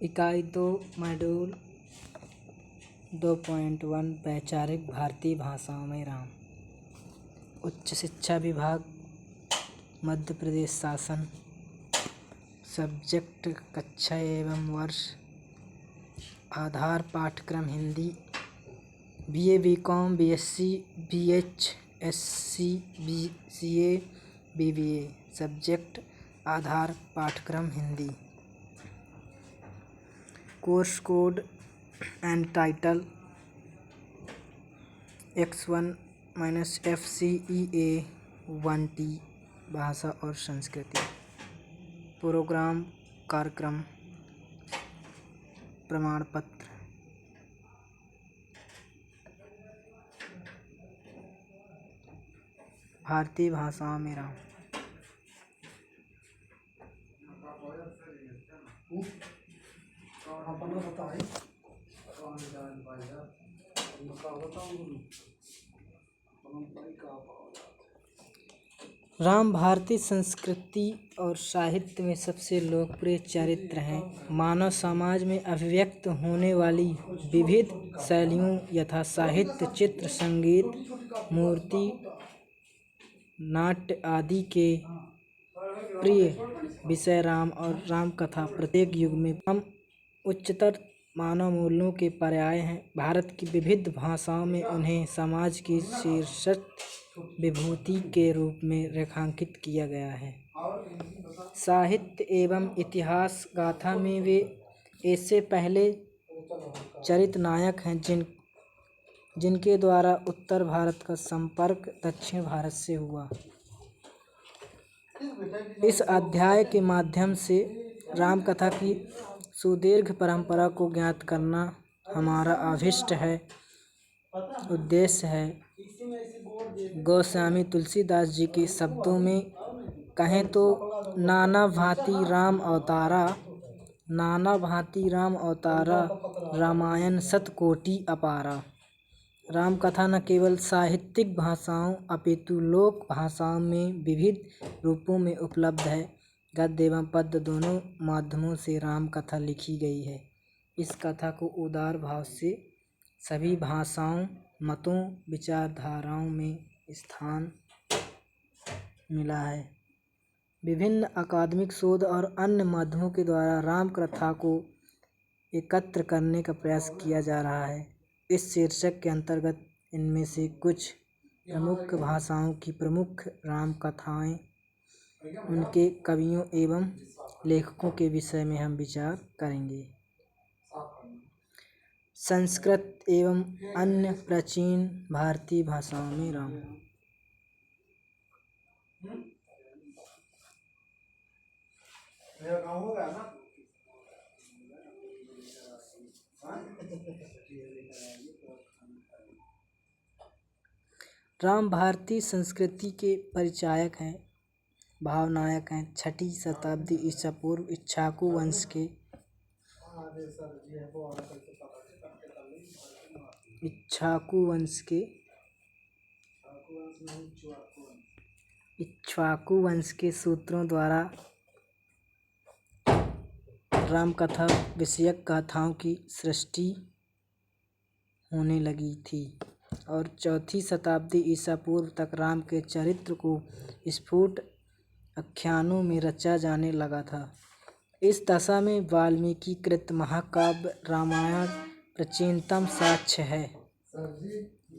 इकाई 2 मॉड्यूल 2.1 वैचारिक भारतीय भाषाओं में राम। उच्च शिक्षा विभाग मध्य प्रदेश शासन। सब्जेक्ट कक्षा एवं वर्ष। आधार पाठ्यक्रम Hindi. BA BCom BSc BH SC BCA BBA। Subject आधार पाठ्यक्रम Hindi. Course code and title X1-FCEA 1T भाषा और संस्कृति। प्रोग्राम कार्यक्रम प्रमाण पत्र। भारतीय भाषाओं में राम। राम भारतीय संस्कृति और साहित्य में सबसे लोकप्रिय चरित्र हैं। मानव समाज में अभिव्यक्त होने वाली विविध शैलियों यथा साहित्य, चित्र, संगीत, मूर्ति, नाट्य आदि के प्रिय विषय राम और राम कथा प्रत्येक युग में हम उच्चतर मानव मूल्यों के पर्याय हैं। भारत की विविध भाषाओं में उन्हें समाज की शीर्षस्थ विभूति के रूप में रेखांकित किया गया है। साहित्य एवं इतिहास गाथा में वे ऐसे पहले चरित्र नायक हैं जिनके द्वारा उत्तर भारत का संपर्क दक्षिण भारत से हुआ। इस अध्याय के माध्यम से राम कथा की सुदीर्घ परंपरा को ज्ञात करना हमारा अभिष्ट है उद्देश्य है। गोस्वामी तुलसीदास जी के शब्दों में कहें तो नाना भांति राम अवतारा रामायण शतकोटि अपारा। राम कथा न केवल साहित्यिक भाषाओं अपितु लोक भाषाओं में विविध रूपों में उपलब्ध है। गद्य एवं पद्य दोनों माध्यमों से राम कथा लिखी गई है। इस कथा को उदार भाव से सभी भाषाओं, मतों, विचारधाराओं में स्थान मिला है। विभिन्न अकादमिक शोध और अन्य माध्यमों के द्वारा राम कथा को एकत्र करने का प्रयास किया जा रहा है। इस शीर्षक के अंतर्गत इनमें से कुछ प्रमुख भाषाओं की प्रमुख राम कथाएं, उनके कवियों एवं लेखकों के विषय में हम विचार करेंगे। संस्कृत एवं अन्य प्राचीन भारतीय भाषाओं में राम। राम भारतीय संस्कृति के परिचायक हैं, भावनायक हैं। 6ठी शताब्दी ईसा पूर्व इक्ष्वाकु वंश के सूत्रों द्वारा राम कथा विषयक गाथाओं की सृष्टि होने लगी थी और 4ठी शताब्दी ईसा पूर्व तक राम के चरित्र को स्फुट आख्यानों में रचा जाने लगा था। इस दशा में वाल्मीकि कृत महाकाव्य रामायण प्राचीनतम साक्ष्य है।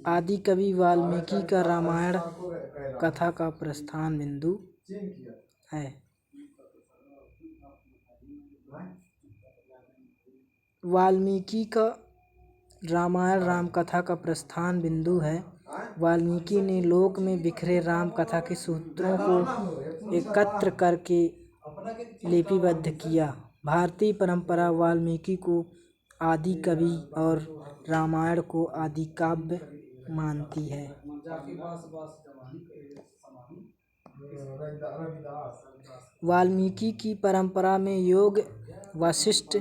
आदि कवि वाल्मीकि का रामायण कथा का प्रस्थान बिंदु है। वाल्मीकि का रामायण राम कथा का प्रस्थान बिंदु है। वाल्मीकि ने लोक में बिखरे राम कथा के सूत्रों को एकत्र करके लिपिबद्ध किया। भारतीय परंपरा वाल्मीकि को आदि कवि और रामायण को आदि काव्य मानती है। वाल्मीकि की परंपरा में योग वशिष्ठ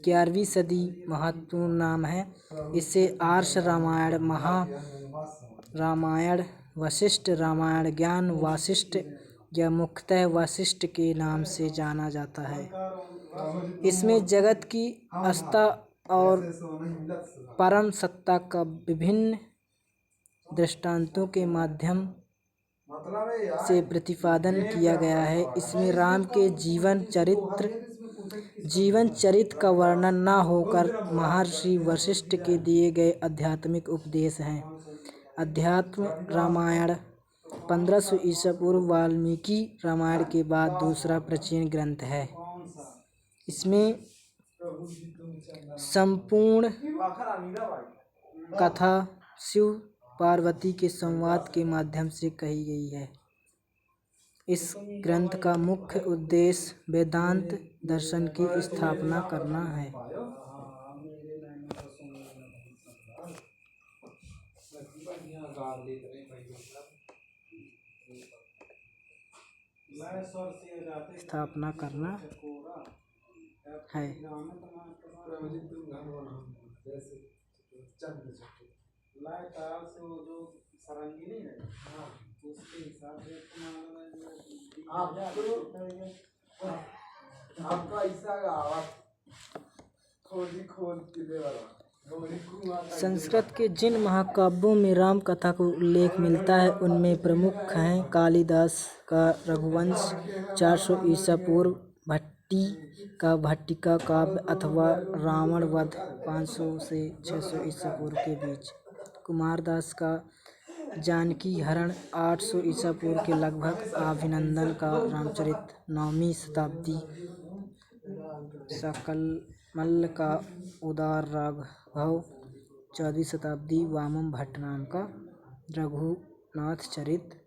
11वीं सदी महत्वपूर्ण नाम है। इसे आर्ष रामायण, महा रामायण, वशिष्ठ रामायण, ज्ञान वासिष्ठ या मुख्यतः वशिष्ठ के नाम से जाना जाता है। इसमें जगत की आस्था और परम सत्ता का विभिन्न दृष्टांतों के माध्यम से प्रतिपादन किया गया है। इसमें राम के जीवन चरित्र का वर्णन न होकर महर्षि वशिष्ठ के दिए गए आध्यात्मिक उपदेश हैं। अध्यात्म रामायण 1500 ईसा पूर्व वाल्मीकि रामायण के बाद दूसरा प्राचीन ग्रंथ है। इसमें संपूर्ण कथा शिव पार्वती के संवाद के माध्यम से कही गई है। इस ग्रंथ का मुख्य उद्देश्य वेदांत दर्शन की स्थापना करना है। स्थापना करना है। संस्कृत के जिन महाकाव्यों में राम कथा का उल्लेख मिलता है उनमें प्रमुख हैं कालिदास का रघुवंश 400 ईसा पूर्व, भट्टी का भट्टिका काव्य अथवा रावण वध 500 से 600 ईसा पूर्व के बीच, कुमारदास का जानकी हरण 800 ईसा पूर्व के लगभग, अभिनंदन का रामचरित 9वीं शताब्दी, शाकलमल का उदार राघव 14वीं शताब्दी, वामन भट्ट नाम का रघुनाथ चरित